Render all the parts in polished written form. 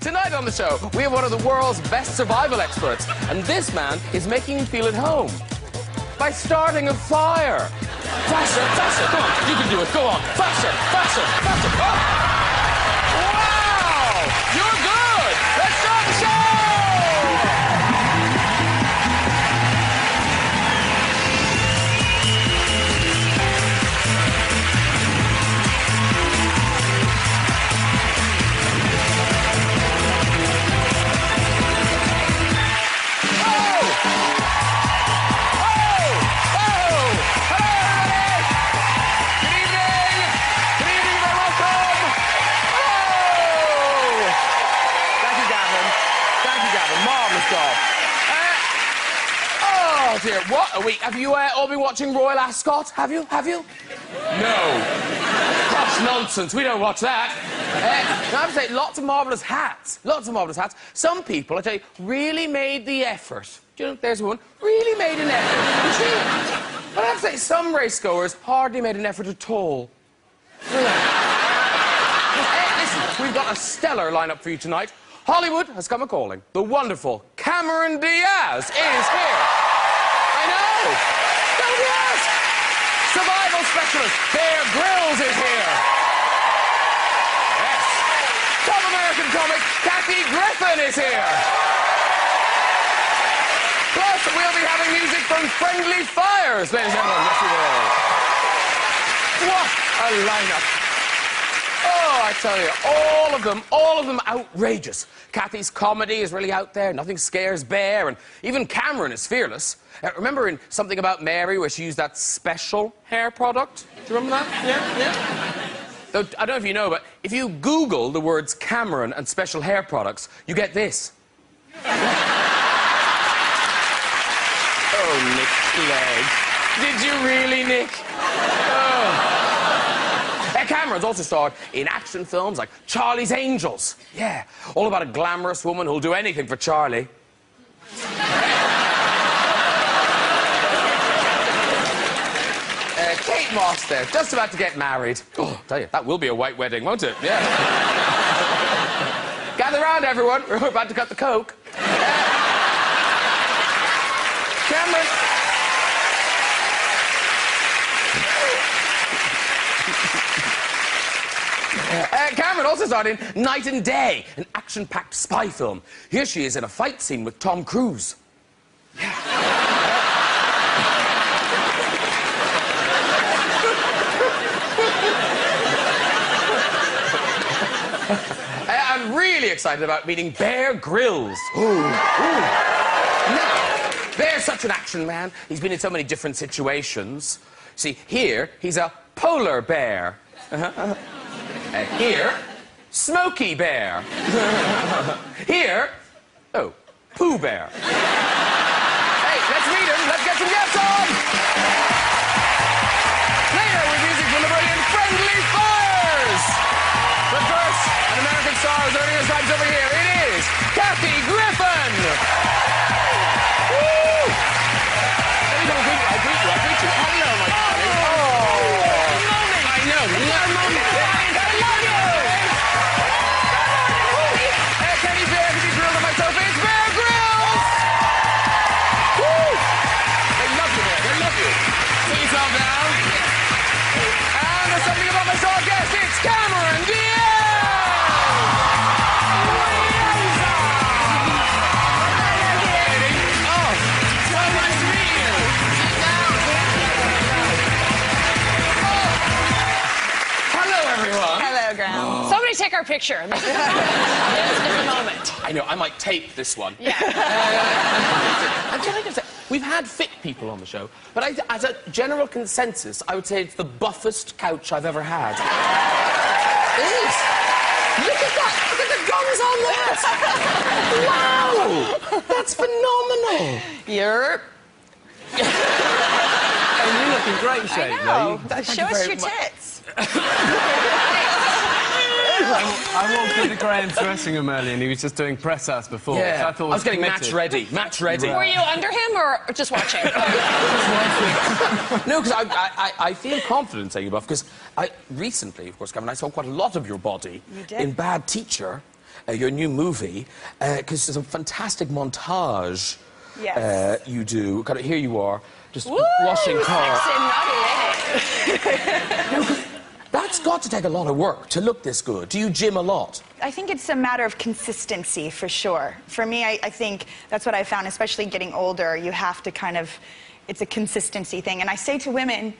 Tonight on the show, we have one of the world's best survival experts, and this man is making you feel at home by starting a fire. Faster, faster, come on, you can do it, go on. Faster, faster, faster. Oh. Wow! You're good! Let's start the show! Oh dear, what a week. Have you all been watching Royal Ascot? Have you? Have you? No. Gosh, nonsense. We don't watch that. I have to say, lots of marvellous hats. Lots of marvellous hats. Some people, I tell you, really made the effort. Do you know, there's one. Really made an effort. You see? But I have to say, some racegoers hardly made an effort at all. Listen, we've got a stellar lineup for you tonight. Hollywood has come a-calling. The wonderful Cameron Diaz is here. I know. Don't ask. Survival specialist Bear Grylls is here. Yes. Top American comic Kathy Griffin is here. Plus, we'll be having music from Friendly Fires, ladies and gentlemen. Yes, we will. What a lineup. Oh, I tell you, all of them outrageous. Kathy's comedy is really out there. Nothing scares Bear, and even Cameron is fearless. Remember in Something About Mary where she used that special hair product? Do you remember that? Yeah? Though, I don't know if you know, but if you Google the words Cameron and special hair products, you get this. Oh, Nick Clegg. Did you really, Nick? Oh. Cameron's also starred in action films like Charlie's Angels. Yeah, all about a glamorous woman who'll do anything for Charlie. Kate Moss there, just about to get married. Oh, I tell you, that will be a white wedding, won't it? Yeah. Gather round, everyone. We're about to cut the coke. Cameron... Cameron also starred in Night and Day, an action-packed spy film. Here she is in a fight scene with Tom Cruise. Yeah. I'm really excited about meeting Bear Grylls. Ooh. Now, Bear's such an action man. He's been in so many different situations. See, here, he's a polar bear. Here, Smokey Bear. Here, oh, Pooh Bear. Hey, let's meet him. Let's get some guests on. Later, with music from the brilliant Friendly Fires. But first, an American star is earning his stripes over here. It is Kathy Griffin. Woo! Let me go greet you. I greet you. Hello, my darling. Oh, I know. Cameron Diaz! Oh, so nice to meet you. Oh. Hello, everyone. Hello, Graham. Oh. Somebody take our picture. This is the moment. I know, I might tape this one. Yeah. And can I just say, we've had fit people on the show, but as a general consensus, I would say it's the buffest couch I've ever had. It is. Look at that. Look at the guns on that. Wow. That's phenomenal. You're... And you look in great shape, though. Show us your tits. I walked into Graham's dressing room earlier and he was just doing press-ups before. Yeah. I thought I was getting match ready. Match ready. Were you under him or just watching? No, because I feel confident saying you're buff, because recently, of course, Cameron, I saw quite a lot of your body in Bad Teacher. your new movie, because there's a fantastic montage Yes. you do. Kind of, here you are, just Woo! washing car. Sexy, naughty lady. That's got to take a lot of work to look this good. Do you gym a lot? I think it's a matter of consistency, for sure. For me, I think that's what I found, especially getting older. You have to kind of, it's a consistency thing. And I say to women,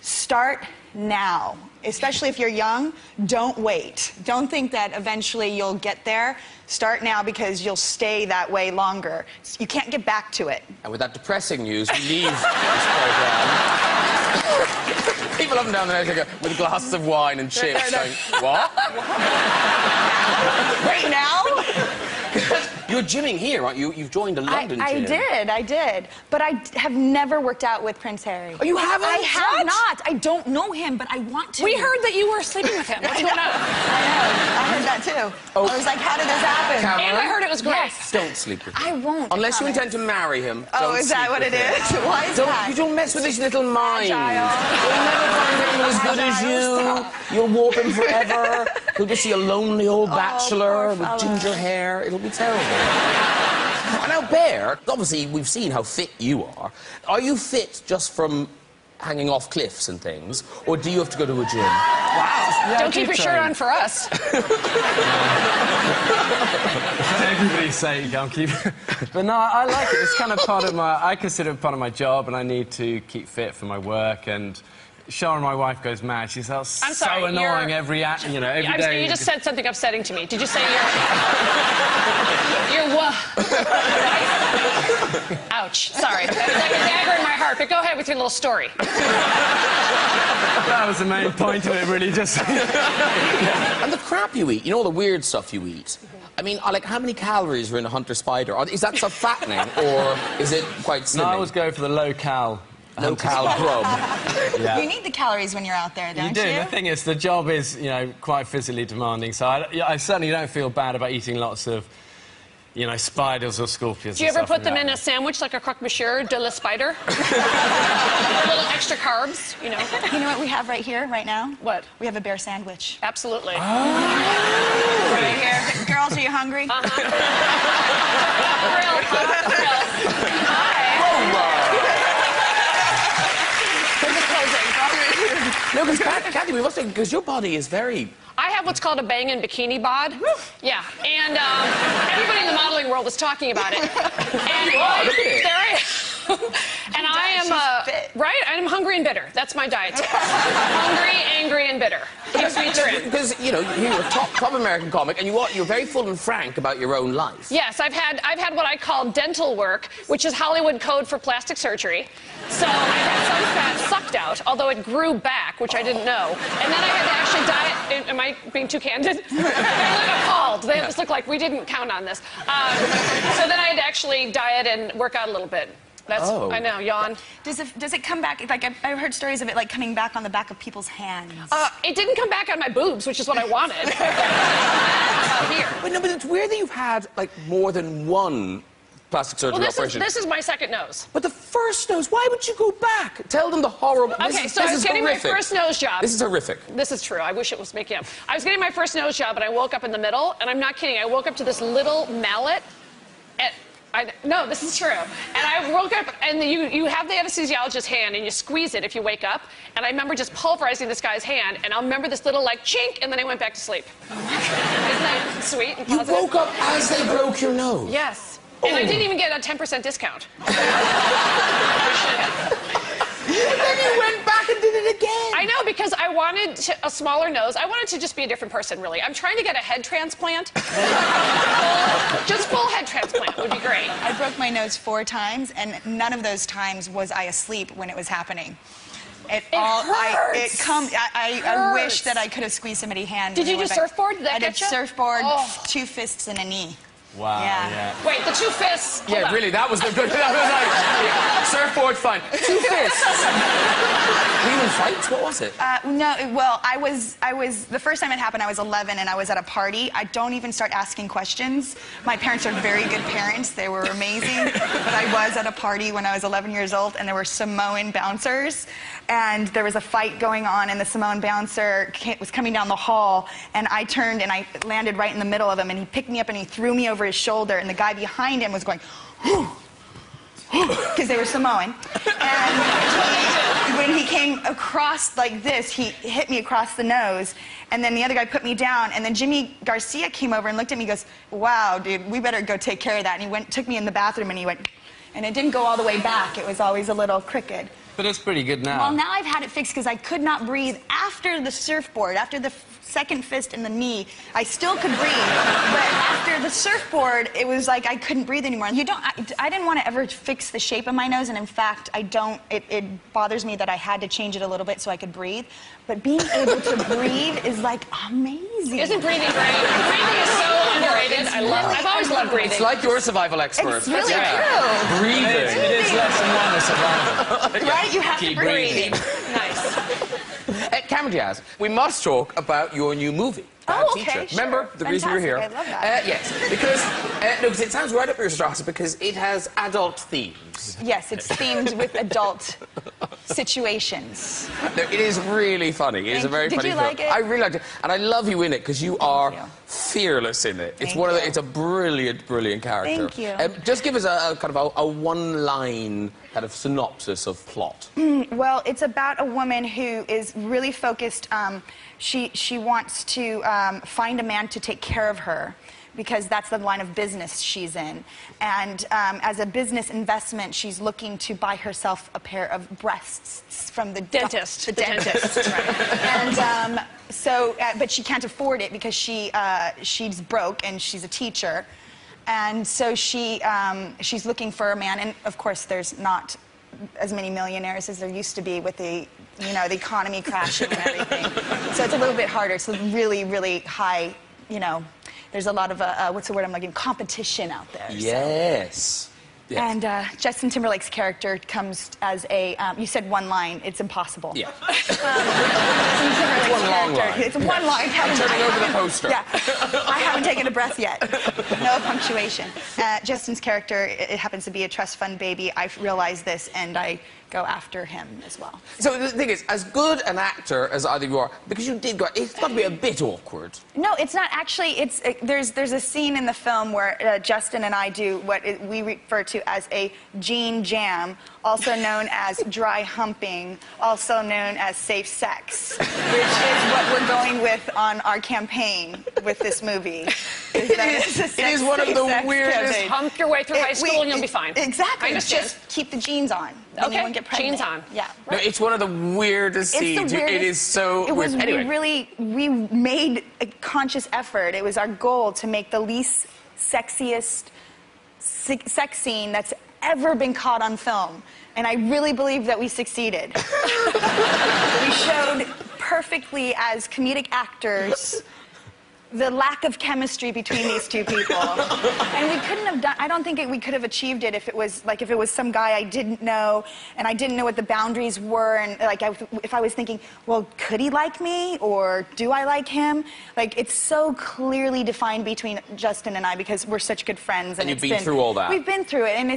start now. Especially if you're young, don't wait. Don't think that eventually you'll get there. Start now because you'll stay that way longer. You can't get back to it. And with that depressing news, we leave this program. People up and down the night with glasses of wine and chips going, what? Right now? You're gymming here, aren't you? You've joined a London gym. I did. But I have never worked out with Prince Harry. Oh, you haven't? I have not. I don't know him, but I want to. We heard that you were sleeping with him. What's going on? I heard that too. Oh. I was like, how did this happen? Cameron? And I heard it was great. Yes. Don't sleep with him. I won't. Unless you promise. intend to marry him. Oh, don't is that sleep what with it him. is? Why is that? You don't mess with his little mind. Fragile. You'll never find anyone as good as you. You'll warp him forever. He'll just see a lonely old bachelor poor with fella. ginger hair. It'll be terrible. Now, Bear, obviously we've seen how fit you are. Are you fit just from hanging off cliffs and things, or do you have to go to a gym? Wow. Yeah, Don't keep your shirt on for us. For everybody's sake, I'll keep... But no, I like it. It's kind of part of my... I consider it part of my job, and I need to keep fit for my work, and... Sharon, my wife, goes mad. She's so sorry, annoying every day. You just said something upsetting to me. Did you say you're what? Ouch. Sorry. That was like a dagger in my heart. But go ahead with your little story. That was the main point of it, really, just... And the crap you eat, you know, all the weird stuff you eat. I mean, like, how many calories are in a Hunter Spider? Is that stuff fattening, or is it quite slimming? No, I always go for the low-cal. Low-cal grub. Yeah. You need the calories when you're out there, don't you? You do. The thing is, the job is, quite physically demanding, so I certainly don't feel bad about eating lots of, spiders or scorpions. Do you ever put them in a sandwich like a croque monsieur de la spider? A little extra carbs, You know what we have right here, right now? What? We have a bear sandwich. Absolutely. Right here. Girls, are you hungry? Grill. Hi. No, because Kathy, we must say, because your body is very... I have what's called a bangin' bikini bod. Yeah, and everybody in the modeling world was talking about it. And look at it. There I am. And I am, right? I'm hungry and bitter. That's my diet tip. Hungry, angry, and bitter. Keeps me trim. Because, you're a top American comic, and you're very full and frank about your own life. Yes, I've had what I call dental work, which is Hollywood code for plastic surgery. So I had some fat sucked out, although it grew back, which I didn't know. And then I had to actually diet. Am I being too candid? They look appalled. They just look like we didn't count on this. So then I had to actually diet and work out a little bit. I know, yawn. Does it come back? Like I've heard stories of it, like coming back on the back of people's hands. It didn't come back on my boobs, which is what I wanted. Here. But no, but it's weird that you've had like more than one plastic surgery operation. This is my second nose. But the first nose, why would you go back? Tell them the horrible... Okay, so I was getting my first nose job. This is horrific. This is true. I wish it was making up. I was getting my first nose job, and I woke up in the middle, and I'm not kidding. I woke up to this little mallet. No, this is true. And I woke up, and you have the anesthesiologist's hand, and you squeeze it if you wake up. And I remember just pulverizing this guy's hand, and I'll remember this little, chink, and then I went back to sleep. Isn't that sweet and positive? You woke up as they broke your nose? Yes. And I didn't even get a 10% discount. And then you went back and did it again. I know, because I wanted a smaller nose. I wanted to just be a different person, really. I'm trying to get a head transplant. Just full head transplant would be great. I broke my nose 4 times, and none of those times was I asleep when it was happening. Hurts. I wish that I could have squeezed somebody's hand. Did you do surfboard? Did that I did get you? surfboard, 2 fists and a knee. Wow, Yeah. yeah. Wait, the two fists. Hold Yeah, on. really, that was the good. That was like, yeah, surfboard fine. 2 fists. Were you in fights? What was it? No, well, I was, the first time it happened, I was 11 and I was at a party. I don't even start asking questions. My parents are very good parents. They were amazing. But I was at a party when I was 11 years old and there were Samoan bouncers. And there was a fight going on and the Samoan bouncer was coming down the hall and I turned and I landed right in the middle of him and he picked me up and he threw me over his shoulder and the guy behind him was going, because they were Samoan. And when he came across like this, he hit me across the nose, and then the other guy put me down, and then Jimmy Garcia came over and looked at me and goes, wow, dude, we better go take care of that. And he took me in the bathroom, and he went, and it didn't go all the way back. It was always a little crooked. But it's pretty good now. Well, now I've had it fixed because I could not breathe after the surfboard, after the second fist in the knee. I still could breathe, but after the surfboard, it was like I couldn't breathe anymore. I didn't want to ever fix the shape of my nose, and in fact, I don't. It bothers me that I had to change it a little bit so I could breathe. But being able to breathe is like amazing. Isn't breathing great? Breathing is so underrated. I've always loved breathing. It's like your survival expert. It's really Yeah. true. Breathing. It is lesson one of survival. Right? You have to Keep breathe. breathing. Nice. Cameron Diaz, we must talk about your new movie. Bad Oh, okay, Teacher. sure. Remember the reason you're here? Fantastic, I love that. Yes, because it sounds right up your strasse because it has adult themes. Yes, it's themed with adult situations. No, it is really funny. It is a very Did funny you film. like it? I really liked it, and I love you in it because you are you. fearless in it. It's Thank one of the, you. it's a brilliant, brilliant character. Thank you. Just give us a kind of a one-line kind of synopsis of plot. Well, it's about a woman who is really focused. She wants to find a man to take care of her because that's the line of business she's in. And as a business investment, she's looking to buy herself a pair of breasts from the Dentist. The dentist. Right. And but she can't afford it because she's broke and she's a teacher. And so she's looking for a man, and of course there's not as many millionaires as there used to be with the economy crashing and everything. So it's a little bit harder. It's really, really high, there's a lot of, what's the word I'm looking, competition out there. So. Yes. Yes. And Justin Timberlake's character comes as a, you said one line, it's impossible. Yeah. Justin Timberlake's one long character, line. it's one line. I'm turning over the poster. Yeah. I haven't taken a breath yet. No punctuation. Justin's character, it happens to be a trust fund baby. I realized this, and I go after him as well. So the thing is, as good an actor as either of you are, because you did go, it's got to be a bit awkward. No, it's not actually. There's a scene in the film where Justin and I do what we refer to as a gene jam, also known as dry humping, also known as safe sex, which is what we're going with on our campaign with this movie. It is one of the weirdest. Hump your way through high school and you'll be fine. Exactly. I understand. Just keep the jeans on. Then you Okay. won't get pregnant. Jeans on. Yeah. No, it's one of the weirdest It's scenes. the weirdest. It is so It was weird. Anyway. we made a conscious effort. It was our goal to make the least sexiest sex scene that's ever been caught on film. And I really believe that we succeeded. We showed perfectly as comedic actors the lack of chemistry between these two people. And we couldn't have done, I don't think we could have achieved it if it was some guy I didn't know and I didn't know what the boundaries were, and if I was thinking, well, could he like me or do I like him? Like, it's so clearly defined between Justin and I because we're such good friends. And you've been through all that. We've been through it, and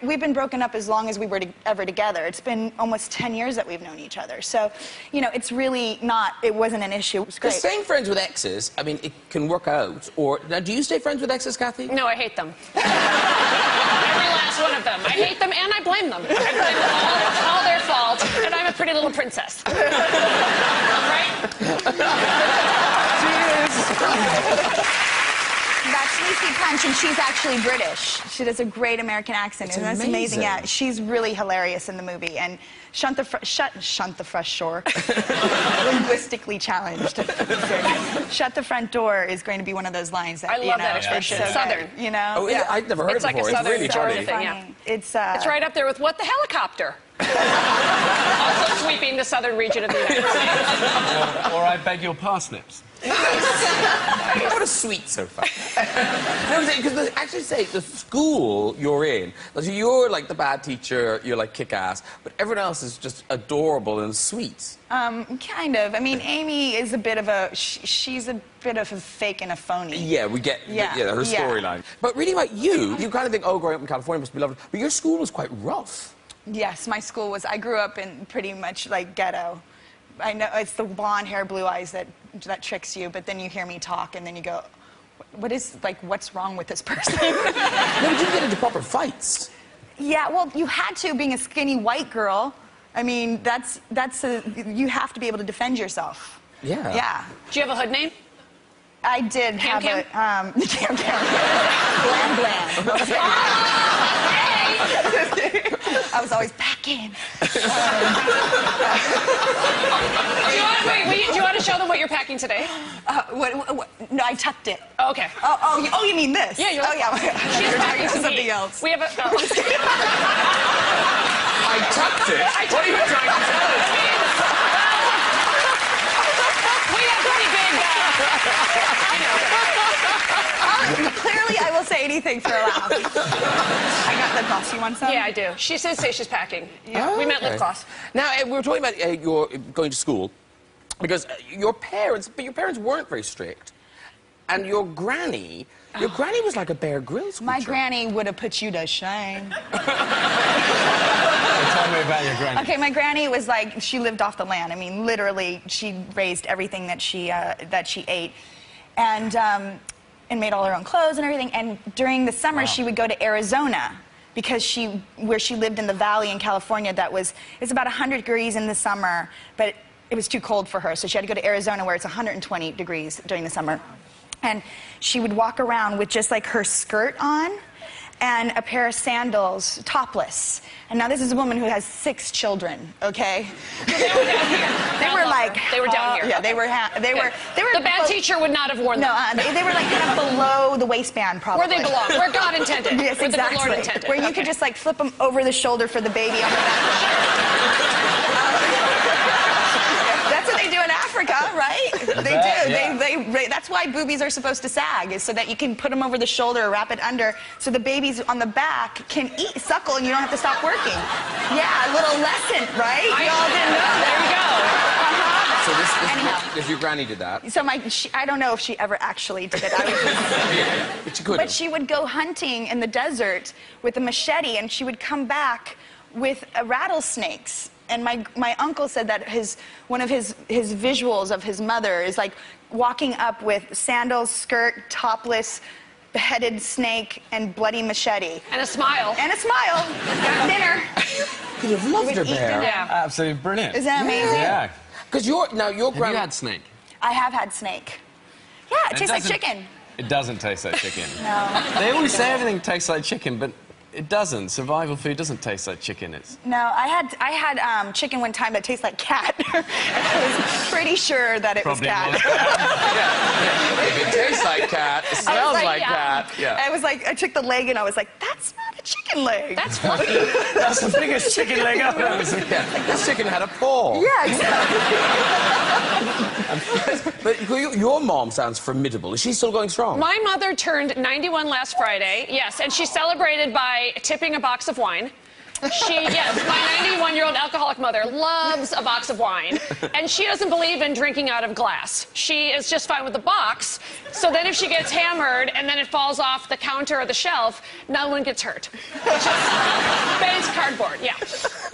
we've been broken up as long as we were ever together. It's been almost 10 years that we've known each other. So, it's really it wasn't an issue. It was great. Because staying friends with exes, I mean, it can work out. Now, do you stay friends with exes, Kathy? No, I hate them. Every last one of them. I hate them and I blame them. I blame them all. It's all their fault. And I'm a pretty little princess. Right? That's Lucy Punch, and she's actually British. She does a great American accent. It's and that's amazing. Yeah, she's really hilarious in the movie. And Shunt the Fresh Shore. Linguistically challenged. Shut the Front Door is going to be one of those lines that I love that it's expression. so good, Southern. Oh, Yeah. I'd never heard It's it like a before. It's southern really sort of funny. thing. Yeah. It's It's right up there with What the Helicopter? Also sweeping the southern region of the United States. Or I beg your parsnips. What a sweet sofa. No, because actually say the school you're in, so you're like the bad teacher, you're like kick-ass, but everyone else is just adorable and sweet. Kind of. I mean, Amy is a bit of a, she's a bit of a fake and a phony. Yeah, we get her storyline. But really about you kind of think, oh, growing up in California must be lovely, but your school was quite rough. Yes, my school was, I grew up in pretty much like ghetto. I know it's the blonde hair, blue eyes that tricks you, but then you hear me talk and then you go, what's wrong with this person? No, but you didn't get into proper fights. Yeah, well, you had to, being a skinny white girl. I mean, you have to be able to defend yourself. Yeah. Yeah. Do you have a hood name? I did have Cam? a, Cam. Glam Glam. I was always back in. Do you want to show them what you're packing today? No, I tucked it. Oh, okay. Oh, you mean this? Yeah, Oh, yeah. She's packing something else. We have a... I tucked it? What are you trying to tell us? We have pretty big... I know. Clearly, I will say anything for a laugh. I got lip gloss. You want some? Yeah, I do. She did say she's packing. Yeah. We meant lip gloss. Now, we were talking about your going to school, because your parents weren't very strict. And your granny was like a Bear Grylls creature. My granny would have put you to shame. Tell me about your granny. Okay, my granny was like, she lived off the land. I mean, literally, she raised everything that she ate. And made all her own clothes and everything. And during the summer, she would go to Arizona because where she lived in the valley in California, it's about 100 degrees in the summer, but it was too cold for her. So she had to go to Arizona where it's 120 degrees during the summer. And she would walk around with just like her skirt on and a pair of sandals, topless. And now this is a woman who has 6 children, okay? They were down here. They were down here. Yeah, they were. The bad teacher would not have worn them. No, they were like kind of below the waistband, probably. Where they belong, where God intended. Yes, where exactly. the Lord intended. Where you could just like flip them over the shoulder for the baby on the back. That's what they do in Africa, right? They do. Yeah. That's why boobies are supposed to sag, is so that you can put them over the shoulder or wrap it under, so the babies on the back can suckle, and you don't have to stop working. Yeah, a little lesson, right? Y'all didn't know that. There you go. So this your granny did that? So I don't know if she ever actually did it. But she could. But she would go hunting in the desert with a machete, and she would come back with rattlesnakes. And my uncle said that one of his visuals of his mother is like walking up with sandals, skirt, topless, beheaded snake, and bloody machete. And a smile. And a smile. Got dinner. Could have loved her there. Yeah. Absolutely brilliant. Is that amazing? Yeah. Because your Have you grandma... had snake? I have had snake. Yeah, it tastes like chicken. It doesn't taste like chicken. No. They always say everything tastes like chicken, but it doesn't. Survival food doesn't taste like chicken. No, I had chicken one time that tastes like cat. I was pretty sure that it Probably was cat. was. Yeah. It tastes like cat. It smells like cat. Yeah. I was like, I took the leg and I was like, that's not a chicken leg. That's fluffy. That's the biggest chicken leg I've ever seen. Yeah. This chicken had a paw. Yeah, exactly. But your mom sounds formidable. Is she still going strong? My mother turned 91 last Friday, yes, and she celebrated by tipping a box of wine. Yes, my 91-year-old alcoholic mother loves a box of wine, and she doesn't believe in drinking out of glass. She is just fine with the box, so then if she gets hammered and then it falls off the counter or the shelf, no one gets hurt. It's cardboard, yeah.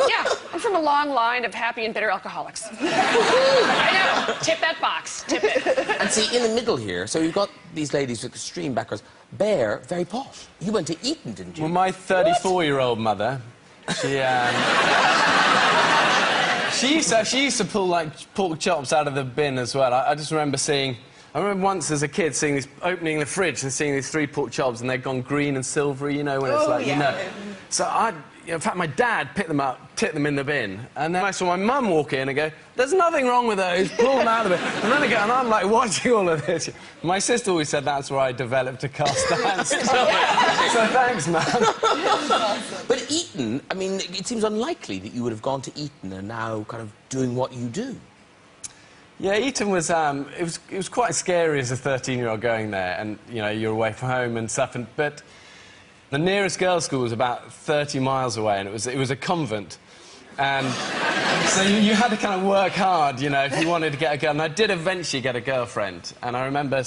Yeah, I'm from a long line of happy and bitter alcoholics. I know. Tip that box. Tip it. And see, in the middle here, so you've got these ladies with extreme backgrounds. Bear, very posh. You went to Eton, didn't you? Well, my 34-year-old mother, she used to pull like pork chops out of the bin as well. I just remember I remember once as a kid opening the fridge and seeing these 3 pork chops, and they'd gone green and silvery, you know, when it's like, you know. So in fact, my dad picked them up, tipped them in the bin, and then I saw my mum walk in and go, "There's nothing wrong with those, pull them out of it." And then again, and I'm like watching all of this. My sister always said that's where I developed a cast dance. So thanks, man. But Eton, I mean, it seems unlikely that you would have gone to Eton and now kind of doing what you do. Yeah, Eton was, it was quite scary as a 13-year-old going there, and, you know, you're away from home and stuff, but the nearest girls' school was about 30 miles away, and it was a convent. And so you had to kind of work hard, you know, if you wanted to get a girl. And I did eventually get a girlfriend, and I remember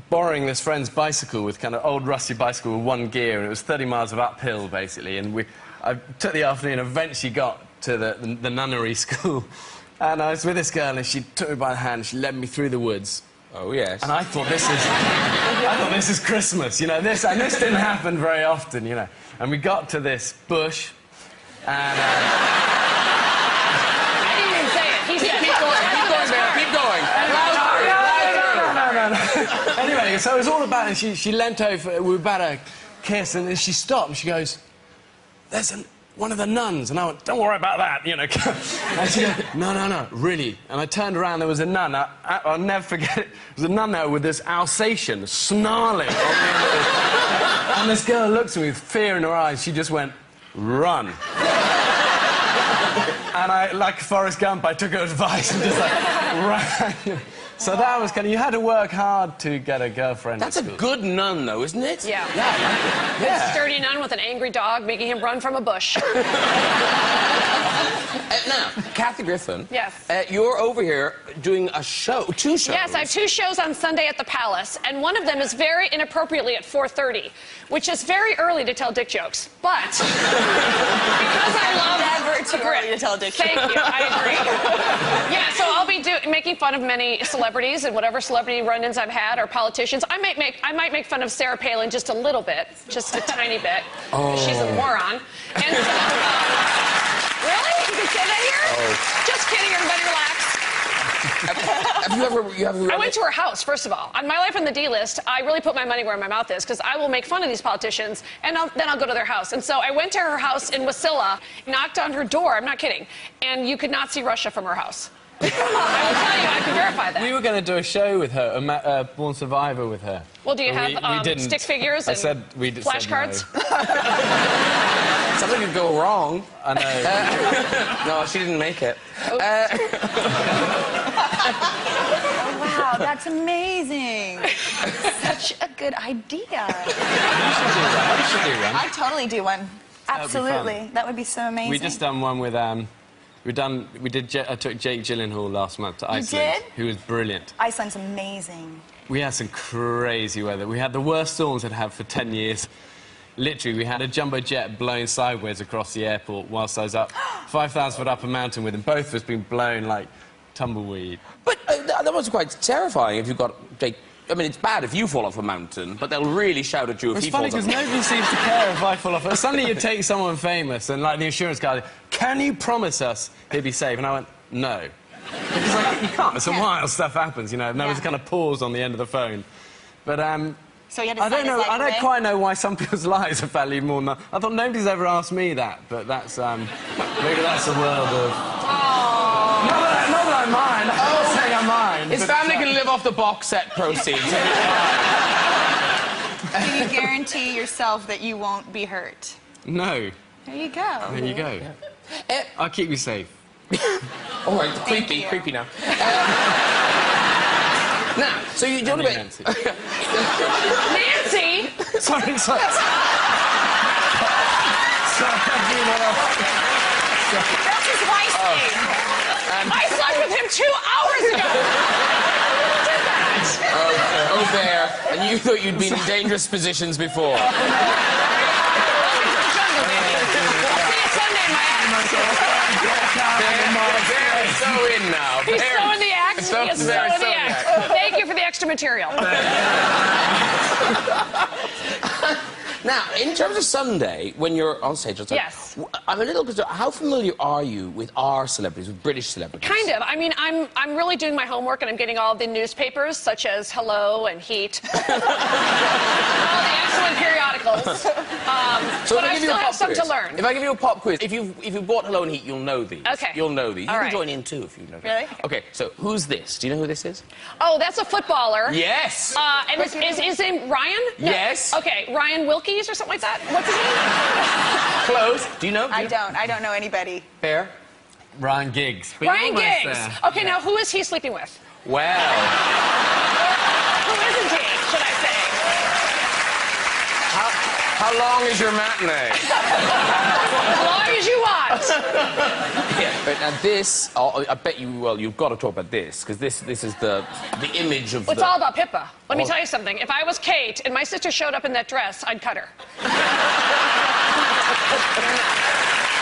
borrowing this friend's bicycle, with kind of old rusty bicycle with one gear, and it was 30 miles of uphill, basically, and I took the afternoon and eventually got to the nunnery school. And I was with this girl, and she took me by the hand, she led me through the woods. Oh, yes. And I thought, this is Christmas, you know, and this didn't happen very often, you know. And we got to this bush, and... I didn't even say it. He said, keep going, Bear, keep going. No. Anyway, so it was all about, and she leant over, we were about to kiss, and then she stopped, and she goes, "There's one of the nuns." And I went, "Don't worry about that," you know. And she goes, no, really. And I turned around, there was a nun. I'll never forget it. There was a nun there with this Alsatian snarling on the end of it. And this girl looked at me with fear in her eyes. She just went, "Run." And I, like Forrest Gump, I took her advice and just, like, ran. So that was kind of... You had to work hard to get a girlfriend. That's a good nun, though, isn't it? Yeah. Yeah, I like it. Yeah. Sturdy nun with an angry dog making him run from a bush. Now, Kathy Griffin. Yes. You're over here doing a show, 2 shows. Yes, I have 2 shows on Sunday at the Palace, and one of them is very inappropriately at 4:30, which is very early to tell dick jokes. But because I love Never too early to tell dick jokes. Thank you, I agree. Yeah, so I'll be making fun of many celebrities and whatever celebrity run-ins I've had, or politicians. I might make fun of Sarah Palin just a little bit, just a tiny bit. Oh. She's a moron. And so, really? You can say that here? Oh. Just kidding, everybody relax. Have you ever... I went to her house, first of all. On My Life on the D-List, I really put my money where my mouth is, because I will make fun of these politicians, and then I'll go to their house. And so I went to her house in Wasilla, knocked on her door, I'm not kidding, and you could not see Russia from her house. I will tell you, I can verify that. We were going to do a show with her, a Born Survivor with her. Well, do you have we didn't. Stick figures and flashcards? Something could go wrong. I know. No, she didn't make it. Oh, wow, that's amazing. Such a good idea. You should do one. I'd totally do one. Absolutely. That would be so amazing. We just done one with, I took Jake Gyllenhaal last month to Iceland. You did? Who was brilliant. Iceland's amazing. We had some crazy weather. We had the worst storms I'd had for 10 years. Literally, we had a jumbo jet blowing sideways across the airport whilst I was up 5,000 foot up a mountain with them. Both of us being blown like tumbleweed. But that was quite terrifying if you got Jake... I mean, it's bad if you fall off a mountain, but they'll really shout at you if he falls off. It's funny because nobody seems to care if I fall off. Suddenly you take someone famous, and like the insurance guy, "Can you promise us he'll be safe?" And I went, "No." Because like, you can't. Some wild stuff happens, you know, and there was a kind of pause on the end of the phone. But, so you had to I don't know. I don't quite know why some people's lives are valued more than that. I thought nobody's ever asked me that, but that's maybe that's a world of. Not that I mind. I'm not saying I mind. His family can live off the box set proceeds. Can you guarantee yourself that you won't be hurt? No. There you go. There you go. Yeah. I'll keep you safe. All right, creepy now. Now, so you don't about Nancy. Nancy? Sorry. That's his wife's name. I slept with him 2 hours ago. Who did that? Oh, Bear, and you thought you'd been in dangerous positions before. I'll see you Sunday, Bear is so in now. He's so in the act. So He is so very in the act. Thank you for the extra material. Now, in terms of Sunday, when you're on stage, Yes. I'm a little concerned. How familiar are you with our celebrities, with British celebrities? Kind of. I mean, I'm really doing my homework, and I'm getting all the newspapers, such as Hello and Heat. All the excellent periodicals. So but I still have some to learn. If I give you a pop quiz, if you bought Hello and Heat, you'll know these. Okay. You'll know these. You All can right. join in too if you know. Really? Okay. So who's this? Do you know who this is? Oh, that's a footballer. Yes. And is his name Ryan? No. Yes. Okay, Ryan Wilkies or something like that. What's his name? Close. Do you know? I don't know anybody. Fair. Ryan Giggs. But Ryan you're almost Giggs. there. Okay, now who is he sleeping with? Well, Who isn't he, should I say? how long is your matinee? As long as you want. Yeah, but this, I bet you, well, you've got to talk about this, because this is the image of It's all about Pippa. Let me Oh. tell you something. If I was Kate and my sister showed up in that dress, I'd cut her.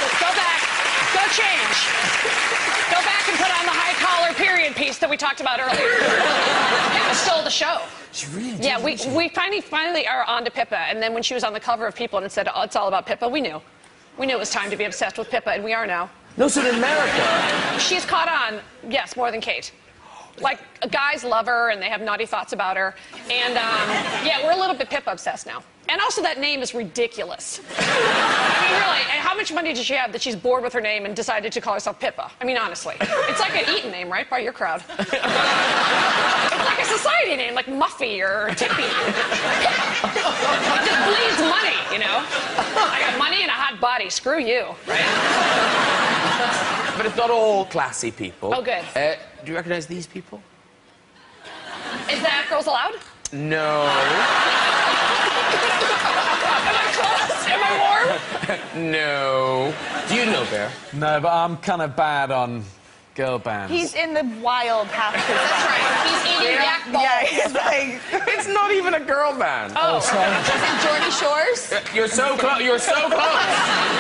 Just go back. Go change. Go back and put on the high collar period piece that we talked about earlier. Pippa stole the show. She really did. Yeah, we finally are on to Pippa. And then when she was on the cover of People and it said, oh, it's all about Pippa, we knew. We knew it was time to be obsessed with Pippa, and we are now. No, so in America... She's caught on, yes, more than Kate. Like, guys love her, and they have naughty thoughts about her. And, yeah, we're a little bit Pippa obsessed now. And also, that name is ridiculous. I mean, really, and how much money does she have that she's bored with her name and decided to call herself Pippa? I mean, honestly. It's like an Eton name, right, by your crowd? It's like a society name, like Muffy or Tippy. It just bleeds money, you know? I got money and a hot body. Screw you, right? But it's not all classy people. Oh, good. Do you recognize these people? Is that Girls Aloud? No. Am I close? Am I warm? No. Do you know, Bear? No, but I'm kind of bad on girl bands. He's in the wild half his That's right. He's eating yak balls. Yeah, he's like... It's not even a girl band. Oh, Geordie Shores? You're so close. You're so close.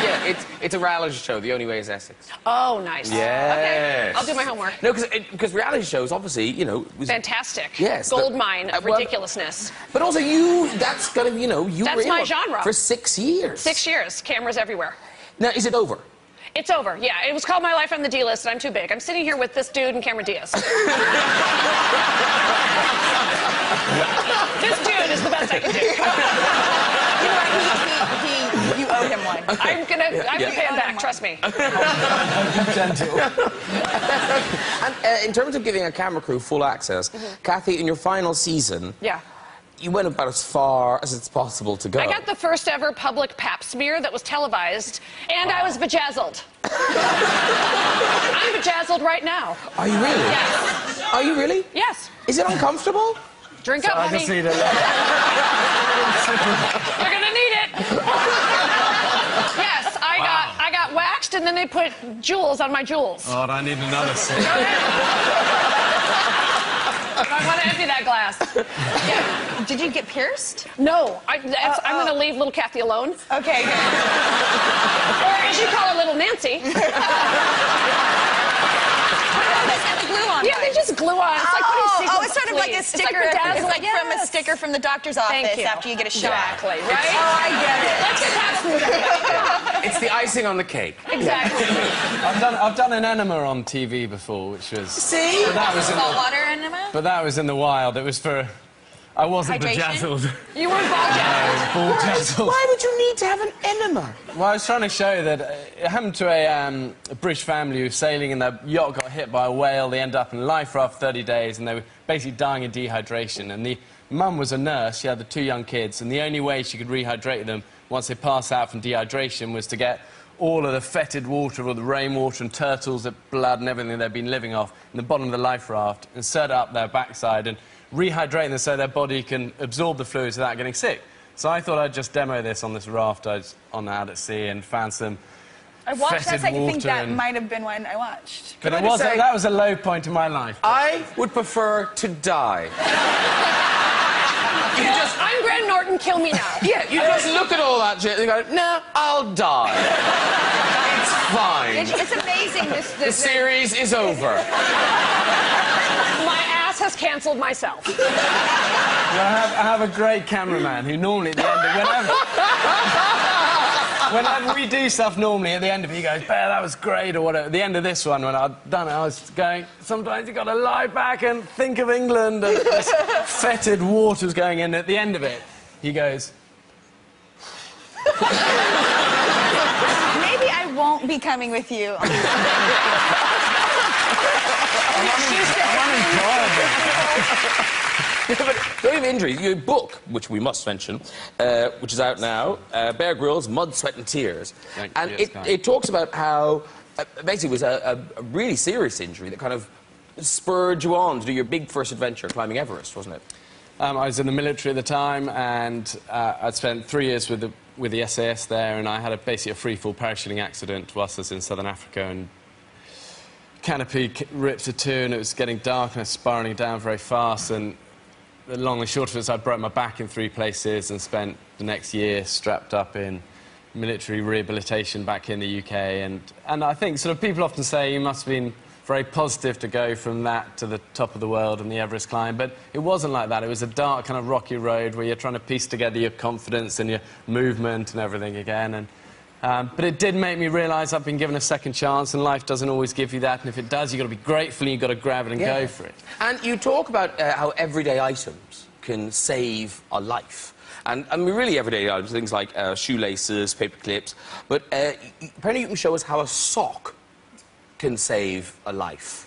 Yeah, it's a reality show. The Only Way is Essex. Oh, nice. Yes. Okay, I'll do my homework. No, because reality shows, obviously, you know... Was, Fantastic. Yes. Gold mine of well, ridiculousness. But also, that's kind of, you know... You That's were in my it genre. For 6 years. 6 years. Cameras everywhere. Now, is it over? It's over, yeah. It was called My Life on the D-List, and I'm too big. I'm sitting here with this dude and Cameron Diaz. This dude is the best I can do. You owe him one. I'm gonna pay him back, trust me. Gentle. And in terms of giving a camera crew full access, Kathy, in your final season... Yeah. You went about as far as it's possible to go. I got the first ever public pap smear that was televised, and I was bejazzled. I'm bejazzled right now. Are you really? Yes. Are you really? Yes. Is it uncomfortable? Drink up, I honey. just need a... You're gonna need it. Yes, I got waxed, and then they put jewels on my jewels. Oh, I need another sip. I want to empty that glass. Yeah. Did you get pierced? No, I'm going to leave little Kathy alone. Okay, good. Or as you call her, little Nancy. The glue on. Yeah, they just glue on. It's like putting sequins, it's sort of like a please. sticker. It's like, It's like from a sticker from the doctor's office Thank you. after you get a shot. Exactly, right? Oh, I get it. Let's get pap smear. It's the icing on the cake. Exactly. I've done an enema on TV before, which was... See? But that was in the, Saltwater enema? but that was in the wild. It was for... I wasn't Hydration? bejazzled. You were ball-jazzled. Bejazzled. Why would you need to have an enema? Well, I was trying to show that it happened to a British family who was sailing and their yacht got hit by a whale. They ended up in a life raft for 30 days and they were basically dying of dehydration. And the mum was a nurse. She had the 2 young kids. And the only way she could rehydrate them once they passed out from dehydration was to get all of the fetid water or the rainwater and turtles, the blood and everything they'd been living off in the bottom of the life raft and set up their backside and rehydrate them so their body can absorb the fluids without getting sick. So I thought I'd just demo this on this raft I was on out at sea and found some I watched. fetid That's, I think water that and- might have been one I watched. But I it just was say- that was a low point in my life. I would prefer to die. You just... I'm Graham Norton, kill me now. Yeah, you just look at all that shit and go, no, I'll die. It's fine. It's amazing. The series is over. My ass has canceled myself. Well, I have a great cameraman who normally at the end of whenever we do stuff normally at the end of it he goes, Bear, that was great or whatever. At the end of this one when I'd done it I was going, sometimes you got to lie back and think of England and this fetid water's going in. At the end of it he goes, Maybe I won't be coming with you. But talking of injuries, your book, which we must mention, which is out now, Bear Grylls, Mud, Sweat and Tears. Thank you, And yes, kind. it talks about how basically was a really serious injury that kind of spurred you on to do your big first adventure climbing Everest, wasn't it? I was in the military at the time, and I'd spent 3 years with the SAS there, and I had basically a free-fall parachuting accident whilst I was in southern Africa, and canopy ripped in two, and it was getting dark, and I was spiralling down very fast, and the long and short of it is I broke my back in 3 places and spent the next year strapped up in military rehabilitation back in the UK, and I think sort of people often say you must have been very positive to go from that to the top of the world and the Everest climb, but it wasn't like that. It was a dark, kind of rocky road where you're trying to piece together your confidence and your movement and everything again. And, but it did make me realise I've been given a second chance, and life doesn't always give you that, and if it does, you've got to be grateful and you've got to grab it and go for it. And you talk about how everyday items can save a life. And I mean, really everyday items, things like shoelaces, paper clips, but apparently you can show us how a sock can save a life.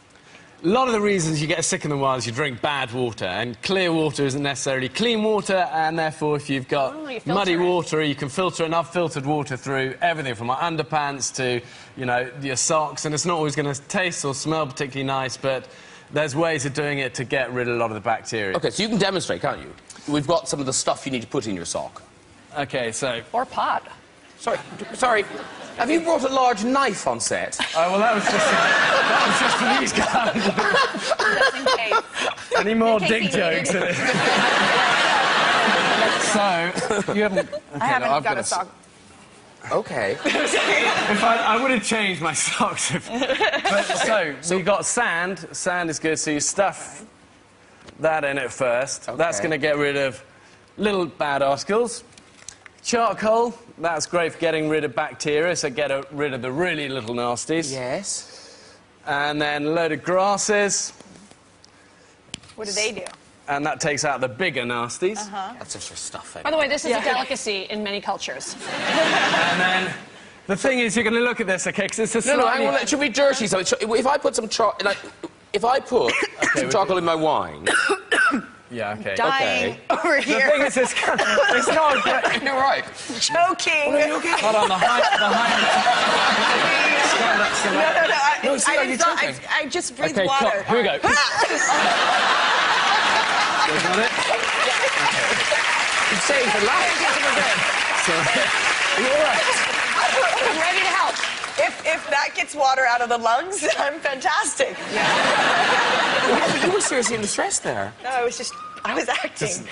A lot of the reasons you get sick in the wild is you drink bad water, and clear water isn't necessarily clean water, and therefore if you've got muddy water, you can filter it, and I've filtered water through everything from my underpants to, you know, your socks, and it's not always going to taste or smell particularly nice, but there's ways of doing it to get rid of a lot of the bacteria. OK, so you can demonstrate, can't you? We've got some of the stuff you need to put in your sock. OK, so... Or pot. Sorry. Have you brought a large knife on set? Oh, well, that was just for these guys. Just in case. Any more dick jokes in it? So, you haven't... Okay, I haven't got a sock. OK. If I would have changed my socks. So we got sand. Sand is good, so you stuff that in it first. Okay. That's going to get rid of little bad articles. Charcoal, that's great for getting rid of bacteria, so get rid of the really little nasties. Yes. And then a load of grasses. What do they do? And that takes out the bigger nasties. That's extra stuff. By the way, this is a delicacy in many cultures. And then the thing is, you're going to look at this, OK, because it's a slightly... No, it should be dirty. So if I put some charcoal some charcoal in my wine... Yeah, OK. Dying over The here. thing is, it's not great. You're right. Choking. Hold on, the height... No, I just breathed OK, water. here we go. Got it? You saved a life. Are you all right? I'm ready to help. If that gets water out of the lungs, I'm fantastic. You were seriously in distress there. No, I was acting. Give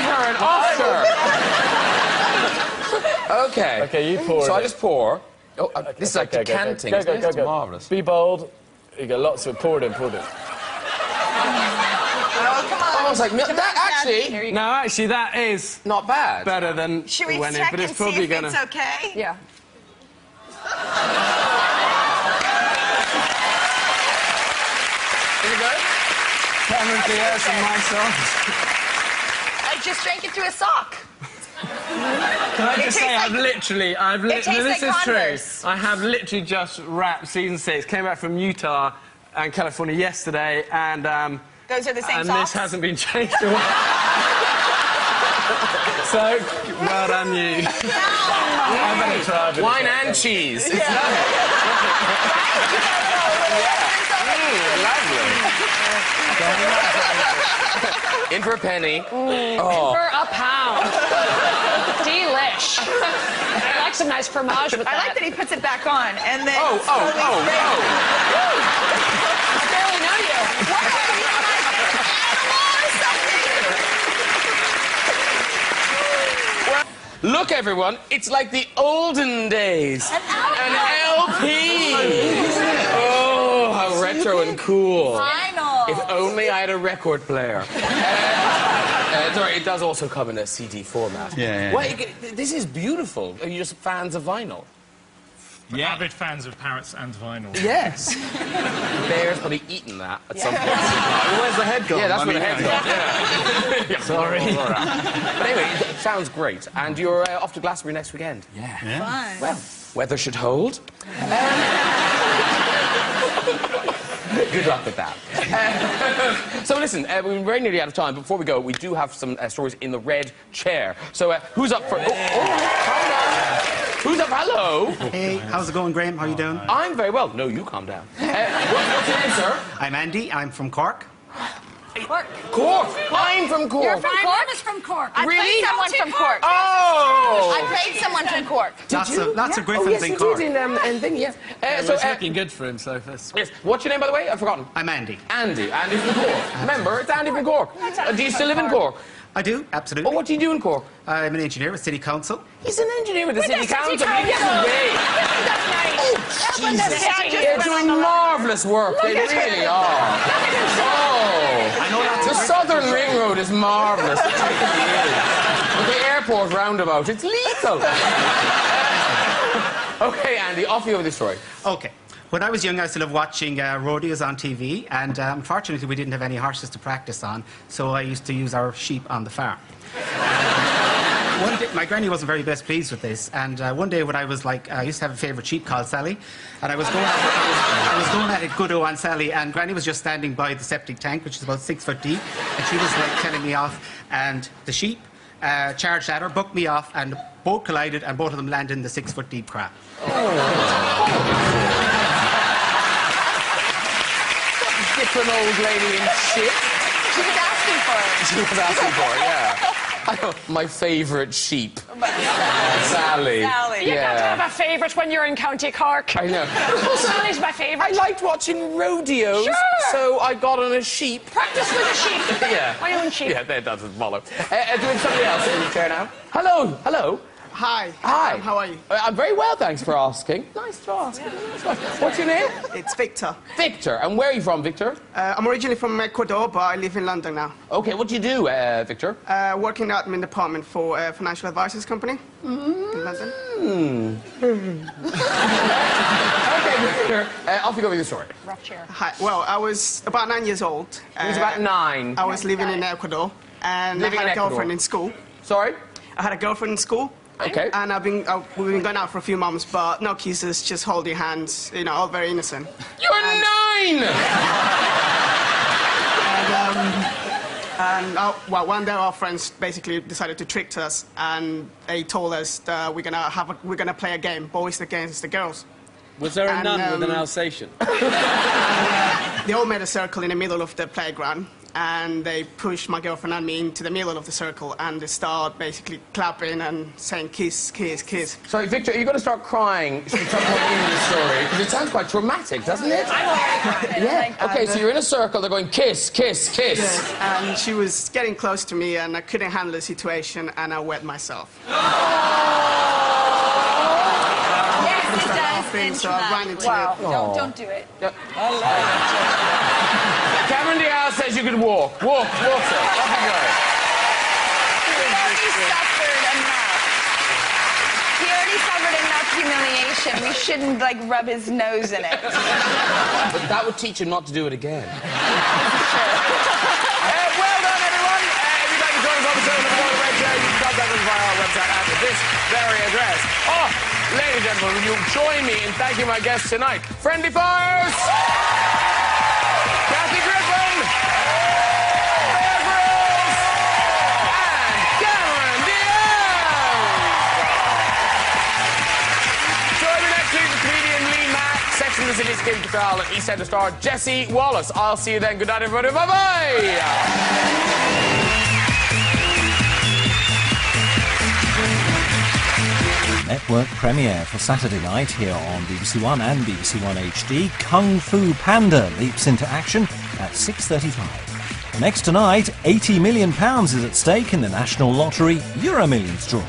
her an Oscar. OK. OK, you pour So it. I just pour. Oh, this is like Okay, decanting. Go. It's marvellous. Be bold. You got lots of it. Pour it in. Oh, come on. I was like, that actually... No, actually, that is Not bad. better than Should we when check but it's and see probably if gonna... it's okay? Yeah. Is it good? Cameron Diaz and my songs. I just drank it through a sock. Can I just say, tastes this like is true. Converse. I have literally just wrapped season 6. Came back from Utah and California yesterday, and Those are the same and socks? this hasn't been changed at all. So, well done you. I better try a bit. Wine and cheese. It's lovely. In for a penny. For a pound. Delish. I like some nice fromage with that. I like that he puts it back on and then... Oh. I barely know you. What? You're like an animal or something? Look, everyone, it's like the olden days. An LP. Oh, how retro and cool. Vinyl. If only I had a record player. Sorry, it does also come in a CD format. Yeah. Well, this is beautiful. Are you just fans of vinyl? Yeah. Avid fans of parrots and vinyl. Yes. Bear's probably eaten that at some point. Where's the head gone? Yeah, that's where the head's gone. Yeah. Sorry. But anyway, it sounds great. And you're off to Glastonbury next weekend. Yeah. Fun. Well, weather should hold. Good luck with that. So listen, we're very nearly out of time. Before we go, we do have some stories in the red chair. So who's up for... Oh, calm down. Who's up? Hello. Hey, how's it going, Graham? How you doing? I'm very well. No, you calm down. What's your name, sir? I'm Andy. I'm from Cork. Cork. Cork. I'm from Cork. You're from My Cork? mom is from Cork. I played someone from Cork. Oh! I played someone from Cork. Lots of Oh, Griffins yes, in you Cork. did in thing, yes. It's looking good for him so far. Yes. What's your name, by the way? I've forgotten. I'm Andy. Andy. Andy from Cork. Remember, it's Andy from Cork. Do you still live in Cork? I do, Oh, absolutely. what do you do in Cork? I'm an engineer with City Council. He's an engineer with the city council. City Get Council. away. That's nice. They're doing marvellous work. They really are. Oh, I know lots the of Southern Ring Road is marvellous. It really is. But the airport roundabout, it's lethal. Okay, Andy, off you go with the story. Okay. When I was young, I used to love watching rodeos on TV, and unfortunately, we didn't have any horses to practice on, so I used to use our sheep on the farm. One day, my granny wasn't very best pleased with this, and one day when I was like, I used to have a favourite sheep called Sally, and I was going at it good on Sally, and Granny was just standing by the septic tank, which is about 6 foot deep, and she was like telling me off, and the sheep charged at her, bucked me off, and both collided, and both of them landed in the 6 foot deep crap. Different old lady in shit. She was asking for it. She was asking for it, yeah. I know, my favourite sheep. Sally. Sally. You can't have a favourite when you're in County Cork. I know. Sally's my favourite. I liked watching rodeos, Sure. so I got on a sheep. Practice with a sheep. Yeah. My own sheep. Yeah, that doesn't follow. Doing somebody else in the chair now. Hello, hello. Hi. Hi. How are you? I'm very well, thanks for asking. Nice to ask. What's your name? It's Victor. Victor. And where are you from, Victor? I'm originally from Ecuador, but I live in London now. Okay, what do you do, Victor? Working in the admin department for a financial advisors company in London. Okay, Victor, off you go with your story. Rough chair. Hi. Well, I was about 9 years old. He was about 9. I was living in Ecuador, and Living I had in a Ecuador. girlfriend in school. Sorry? I had a girlfriend in school. Okay. And we've been going out for a few months, but no kisses, just holding hands, you know, all very innocent. You're 9! Well, one day our friends basically decided to trick us, and they told us that we're gonna play a game, boys against the girls. Was there a And, nun with an Alsatian? They all made a circle in the middle of the playground, and they pushed my girlfriend and me into the middle of the circle, and they start basically clapping and saying kiss, kiss, kiss. Sorry, Victor, you've got to start crying at some point in the story, because it sounds quite traumatic, doesn't it? I'm already crying. Yeah. Okay, so you're in a circle, they're going kiss, kiss, kiss. And she was getting close to me, and I couldn't handle the situation, and I wet myself. Yes, it does. So I ran into Wow. it. Don't do it. Cameron Diaz says you could walk. Walk, sir. Off you go. He already suffered enough. He already suffered enough humiliation. We shouldn't, like, rub his nose in it. But that would teach him not to do it again. Well done, everyone. If you'd like to join us on the show, the Red Chair, you can contact us via our website at this very address. Oh, ladies and gentlemen, will you join me in thanking my guests tonight? Friendly Fires! Kathy Griffin! Bear Grylls! And Cameron Diaz! Join me next week with comedian Lee Mack, Sex and the City's Kim Cattrall, and EastEnders star Jesse Wallace. I'll see you then. Good night, everybody. Bye-bye! Network premiere for Saturday night here on BBC One and BBC One HD. Kung Fu Panda leaps into action at 6:35. Next tonight, £80 million is at stake in the National Lottery Euro Millions draw.